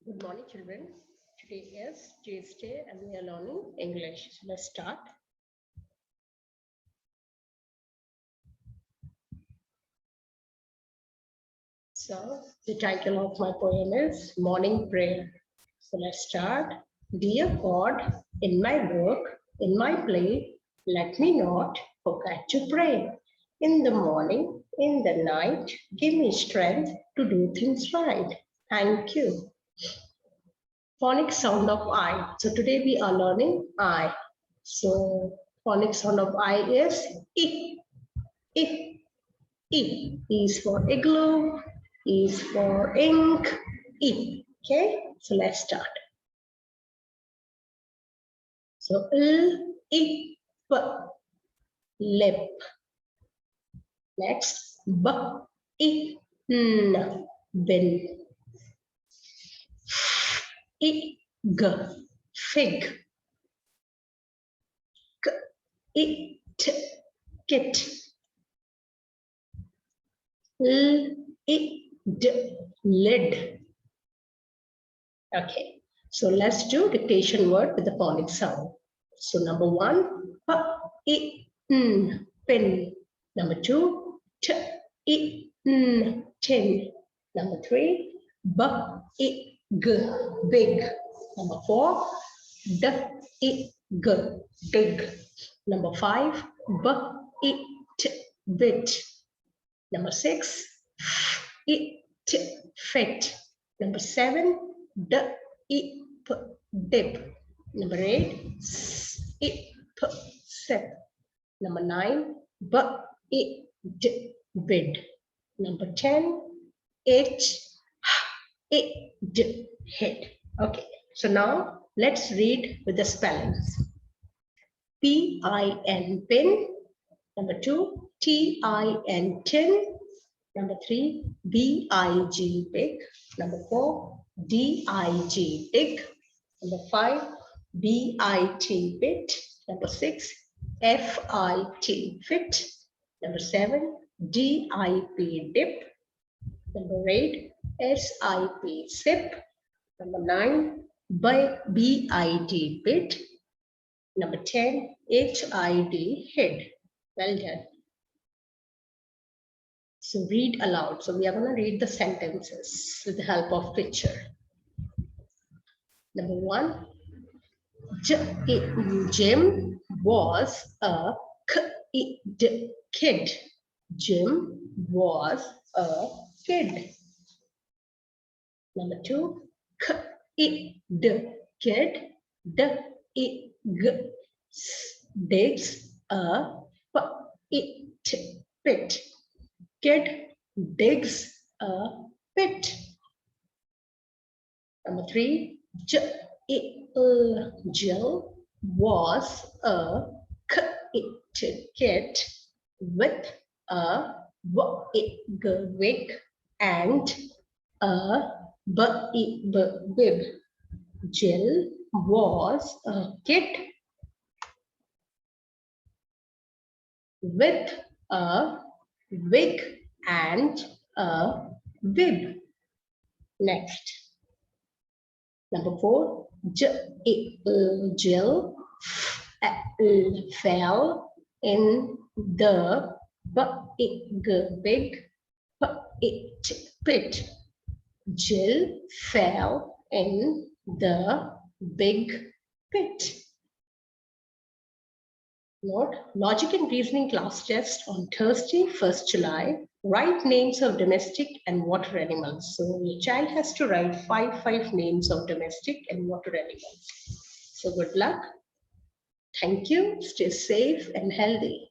Good morning, children. Today is Tuesday and we are learning English. So let's start. So the title of my poem is Morning Prayer. So let's start. Dear God, in my work, in my play, let me not forget to pray. In the morning, in the night, give me strength to do things right. Thank you. Phonic sound of I. So today we are learning I. So phonic sound of I is I. I. I. E is for igloo. E is for ink. I. Okay. So let's start. So L, I, P, lip. Next B, I, N, bin. I, G, fig. K, I, T, kit. L, I, D, lid. Okay, so let's do dictation word with the phonic sound. So number one, P, I, N, pin. Number two, T, I, N, tin. Number three, B, I, G, big. Number four, D, I, G, dig. Number five, B, I, T, bit. Number six, I, T, fit. Number seven, D, I, P, dip. Number eight, S, I, P, sip. Number nine, B, I, D, bid. Number 10, H, I, D, hit. Okay, so now let's read with the spellings. P-I-N, pin. Number two, T-I-N, tin. Number three, B-I-G, big. Number four, D-I-G, dig. Number five, B-I-T, bit. Number six, F-I-T, fit. Number seven, D-I-P, dip. Number eight, S-I-P, sip. Number nine, B-I-D, bit. Number 10, H-I-D, hid. Well done. So read aloud. So we are going to read the sentences with the help of picture. Number one, Jim was a kid. Jim was a kid. Number two, kid, digs a pit. Kid digs a pit. Number three, Jill was a kid with a wig and a bib. Jill was a kid with a wig and a bib. Next. Number four, Jill fell in the big pit. Jill fell in the big pit. Note, logic and reasoning class test on Thursday, 1st July. Write names of domestic and water animals. So your child has to write five names of domestic and water animals. So good luck. Thank you. Stay safe and healthy.